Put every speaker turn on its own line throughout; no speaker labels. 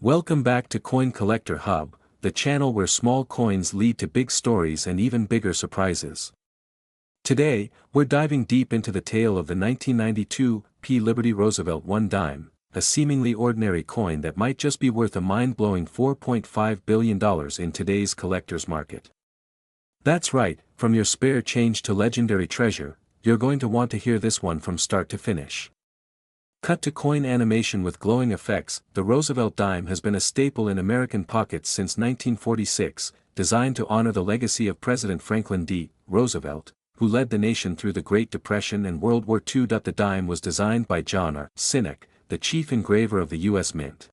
Welcome back to Coin Collector Hub, the channel where small coins lead to big stories and even bigger surprises. Today, we're diving deep into the tale of the 1992 P. Liberty Roosevelt 1 dime, a seemingly ordinary coin that might just be worth a mind-blowing $4.5 billion in today's collector's market. That's right, from your spare change to legendary treasure, you're going to want to hear this one from start to finish. Cut to coin animation with glowing effects. The Roosevelt dime has been a staple in American pockets since 1946, designed to honor the legacy of President Franklin D. Roosevelt, who led the nation through the Great Depression and World War II. The dime was designed by John R. Sinek, the chief engraver of the U.S. Mint.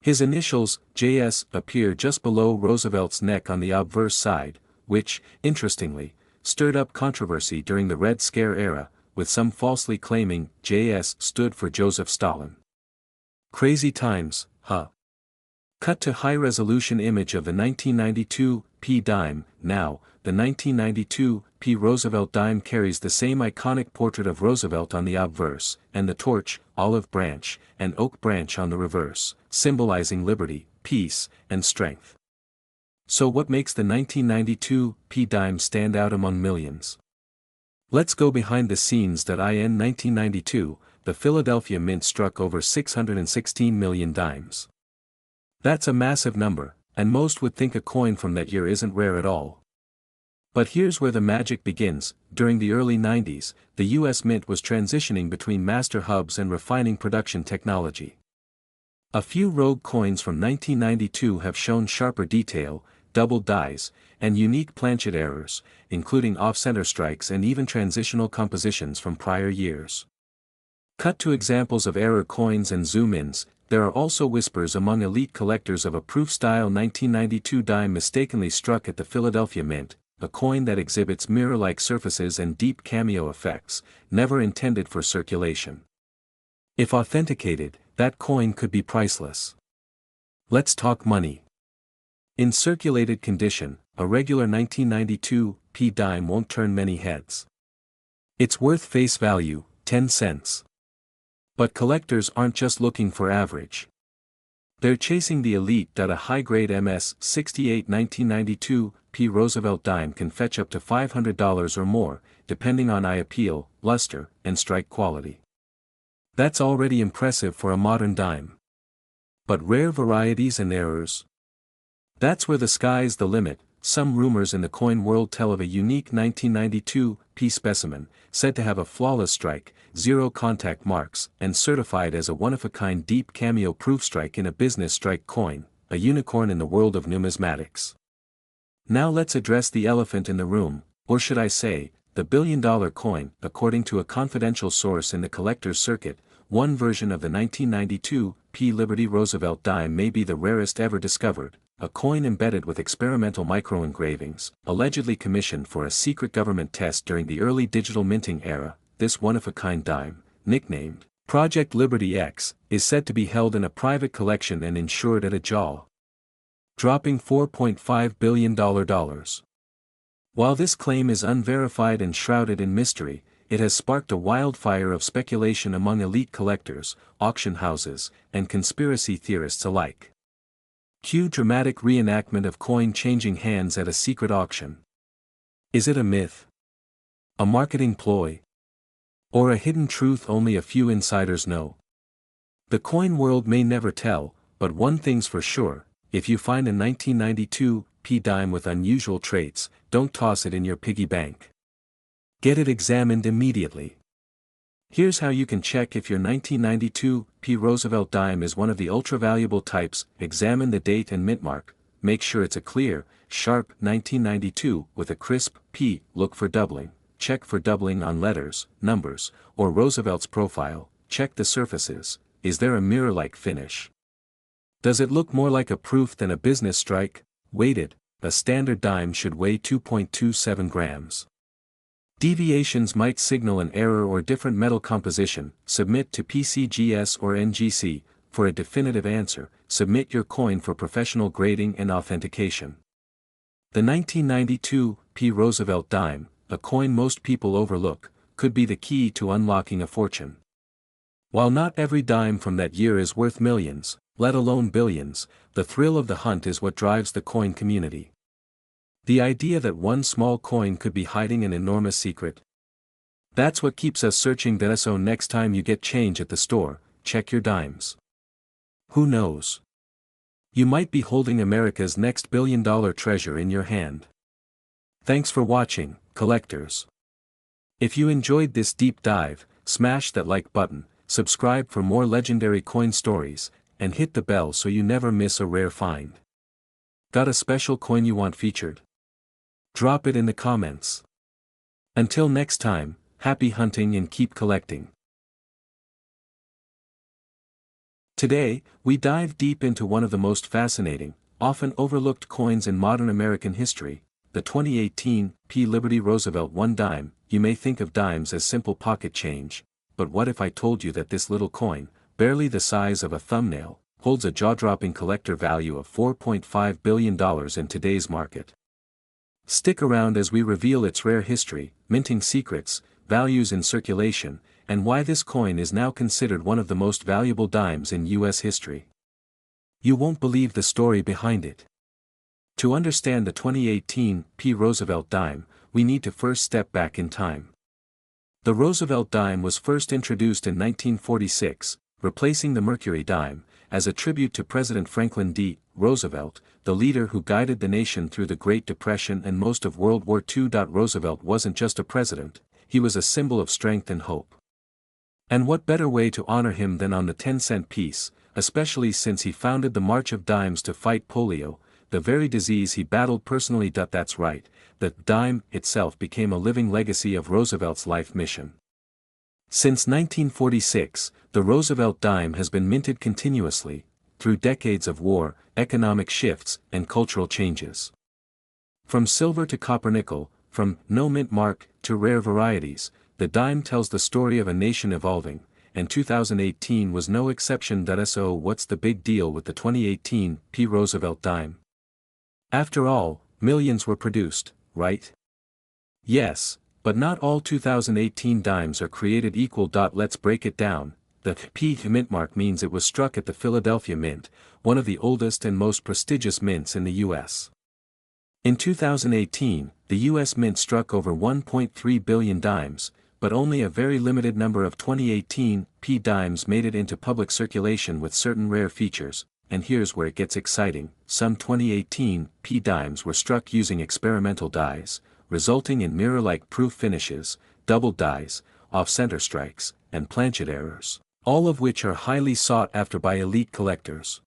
His initials, JS, appear just below Roosevelt's neck on the obverse side, which, interestingly, stirred up controversy during the Red Scare era, with some falsely claiming JS stood for Joseph Stalin. Crazy times, huh? Cut to high-resolution image of the 1992 P dime. Now, the 1992 P Roosevelt dime carries the same iconic portrait of Roosevelt on the obverse, and the torch, olive branch, and oak branch on the reverse, symbolizing liberty, peace, and strength. So what makes the 1992 P dime stand out among millions? Let's go behind the scenes. In 1992, the Philadelphia Mint struck over 616 million dimes. That's a massive number, and most would think a coin from that year isn't rare at all. But here's where the magic begins. During the early 90s, the U.S. Mint was transitioning between master hubs and refining production technology. A few rogue coins from 1992 have shown sharper detail, doubled dies, and unique planchet errors, including off-center strikes and even transitional compositions from prior years. Cut to examples of error coins and zoom-ins. There are also whispers among elite collectors of a proof-style 1992 dime mistakenly struck at the Philadelphia Mint, a coin that exhibits mirror-like surfaces and deep cameo effects, never intended for circulation. If authenticated, that coin could be priceless. Let's talk money. In circulated condition, a regular 1992 P dime won't turn many heads. It's worth face value, 10 cents. But collectors aren't just looking for average. They're chasing the elite. A high-grade MS-68 1992 P Roosevelt dime can fetch up to $500 or more, depending on eye appeal, luster, and strike quality. That's already impressive for a modern dime. But rare varieties and errors? That's where the sky's the limit. Some rumors in the coin world tell of a unique 1992 P specimen, said to have a flawless strike, zero contact marks, and certified as a one-of-a-kind deep cameo-proof strike in a business strike coin, a unicorn in the world of numismatics. Now let's address the elephant in the room, or should I say, the billion-dollar coin. According to a confidential source in the collector's circuit, one version of the 1992 P Liberty Roosevelt dime may be the rarest ever discovered, a coin embedded with experimental micro-engravings, allegedly commissioned for a secret government test during the early digital minting era. This one-of-a-kind dime, nicknamed Project Liberty X, is said to be held in a private collection and insured at a jaw-dropping $4.5 billion. While this claim is unverified and shrouded in mystery, it has sparked a wildfire of speculation among elite collectors, auction houses, and conspiracy theorists alike. Cue dramatic reenactment of coin changing hands at a secret auction. Is it a myth? A marketing ploy? Or a hidden truth only a few insiders know? The coin world may never tell, but one thing's for sure: if you find a 1992 P dime with unusual traits, don't toss it in your piggy bank. Get it examined immediately. Here's how you can check if your 1992 P Roosevelt dime is one of the ultra-valuable types. Examine the date and mint mark. Make sure it's a clear, sharp 1992 with a crisp P. Look for doubling. Check for doubling on letters, numbers, or Roosevelt's profile. Check the surfaces. Is there a mirror-like finish? Does it look more like a proof than a business strike? Weighted. A standard dime should weigh 2.27 grams. Deviations might signal an error or different metal composition. Submit to PCGS or NGC. For a definitive answer, submit your coin for professional grading and authentication. The 1992 P Roosevelt dime, a coin most people overlook, could be the key to unlocking a fortune. While not every dime from that year is worth millions, let alone billions. The thrill of the hunt is what drives the coin community. The idea that one small coin could be hiding an enormous secret. That's what keeps us searching. So next time you get change at the store, check your dimes. Who knows? You might be holding America's next billion-dollar treasure in your hand. Thanks for watching, collectors. If you enjoyed this deep dive, smash that like button, subscribe for more legendary coin stories, and hit the bell so you never miss a rare find. Got a special coin you want featured? Drop it in the comments. Until next time, happy hunting and keep collecting. Today, we dive deep into one of the most fascinating, often overlooked coins in modern American history, the 2018 Liberty Roosevelt 1 dime. You may think of dimes as simple pocket change, but what if I told you that this little coin, barely the size of a thumbnail, holds a jaw-dropping collector value of $4.5 billion in today's market? Stick around as we reveal its rare history, minting secrets, values in circulation, and why this coin is now considered one of the most valuable dimes in U.S. history. You won't believe the story behind it. To understand the 2018 Roosevelt dime, we need to first step back in time. The Roosevelt dime was first introduced in 1946, replacing the Mercury dime, as a tribute to President Franklin D. Roosevelt, the leader who guided the nation through the Great Depression and most of World War II. Roosevelt wasn't just a president, he was a symbol of strength and hope. And what better way to honor him than on the 10-cent piece, especially since he founded the March of Dimes to fight polio, the very disease he battled personally. That's right, the dime itself became a living legacy of Roosevelt's life mission. Since 1946, the Roosevelt dime has been minted continuously, through decades of war, economic shifts, and cultural changes. From silver to copper nickel, from no mint mark to rare varieties, the dime tells the story of a nation evolving, and 2018 was no exception. So what's the big deal with the 2018 Roosevelt dime? After all, millions were produced, right? Yes, but not all 2018 dimes are created equal. Let's break it down. The P mint mark means it was struck at the Philadelphia Mint, one of the oldest and most prestigious mints in the U.S. In 2018, the U.S. Mint struck over 1.3 billion dimes, but only a very limited number of 2018 dimes made it into public circulation with certain rare features, and here's where it gets exciting. Some 2018 dimes were struck using experimental dies, resulting in mirror-like proof finishes, double dies, off-center strikes, and planchet errors, all of which are highly sought after by elite collectors.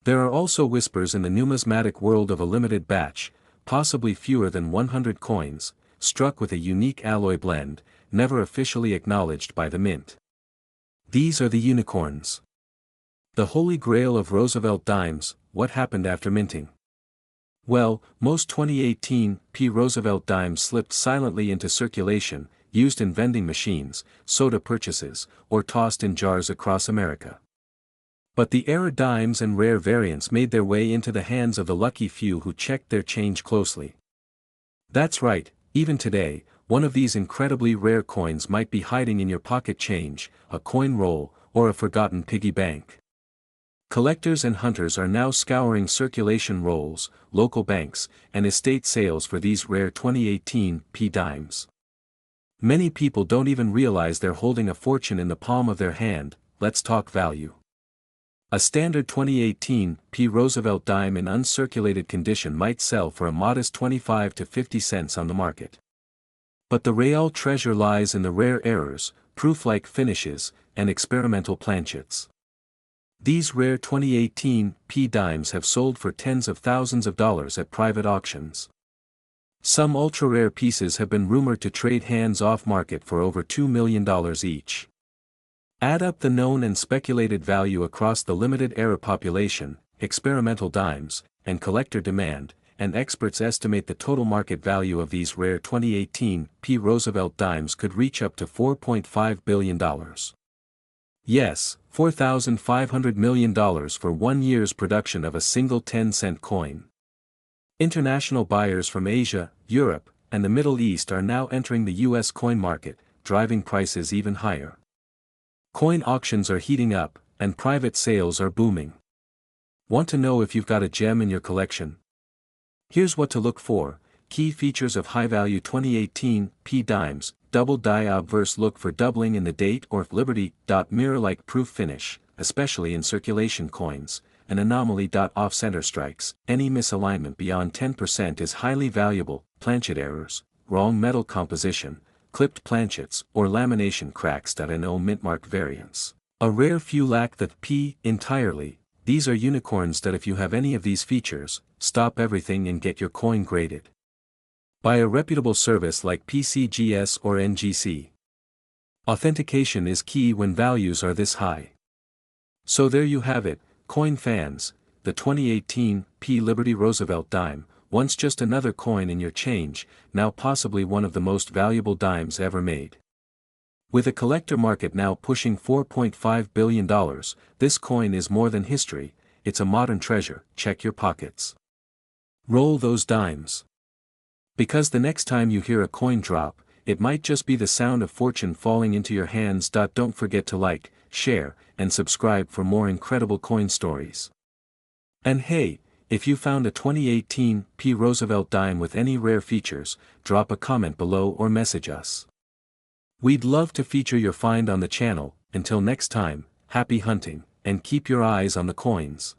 There are also whispers in the numismatic world of a limited batch, possibly fewer than 100 coins, struck with a unique alloy blend, never officially acknowledged by the mint. These are the unicorns. The holy grail of Roosevelt dimes. What happened after minting? Well, most 2018 Roosevelt dimes slipped silently into circulation, used in vending machines, soda purchases, or tossed in jars across America. But the error dimes and rare variants made their way into the hands of the lucky few who checked their change closely. That's right, even today, one of these incredibly rare coins might be hiding in your pocket change, a coin roll, or a forgotten piggy bank. Collectors and hunters are now scouring circulation rolls, local banks, and estate sales for these rare 2018 dimes. Many people don't even realize they're holding a fortune in the palm of their hand. Let's talk value. A standard 2018 Roosevelt dime in uncirculated condition might sell for a modest 25 to 50 cents on the market. But the real treasure lies in the rare errors, proof-like finishes, and experimental planchets. These rare 2018 dimes have sold for tens of thousands of dollars at private auctions. Some ultra-rare pieces have been rumored to trade hands off-market for over $2 million each. Add up the known and speculated value across the limited era population, experimental dimes, and collector demand, and experts estimate the total market value of these rare 2018 Roosevelt dimes could reach up to $4.5 billion. Yes, $4,500 million for 1 year's production of a single 10-cent coin. International buyers from Asia, Europe, and the Middle East are now entering the U.S. coin market, driving prices even higher. Coin auctions are heating up, and private sales are booming. Want to know if you've got a gem in your collection? Here's what to look for. Key features of high-value 2018 P dimes. Double die obverse, look for doubling in the date or Liberty. Mirror-like proof finish, especially in circulation coins. An anomaly. Off-center strikes. Any misalignment beyond 10% is highly valuable. Planchet errors, wrong metal composition, clipped planchets, or lamination cracks. No mintmark variants. A rare few lack the P entirely. These are unicorns that if you have any of these features, stop everything and get your coin graded by a reputable service like PCGS or NGC. Authentication is key when values are this high. So there you have it, coin fans, the 2018 P Liberty Roosevelt dime, once just another coin in your change, now possibly one of the most valuable dimes ever made. With a collector market now pushing $4.5 billion, this coin is more than history, it's a modern treasure. Check your pockets. Roll those dimes. Because the next time you hear a coin drop, it might just be the sound of fortune falling into your hands. Don't forget to like, share, and subscribe for more incredible coin stories. And hey, if you found a 2018 P Roosevelt dime with any rare features, drop a comment below or message us. We'd love to feature your find on the channel. Until next time, happy hunting, and keep your eyes on the coins.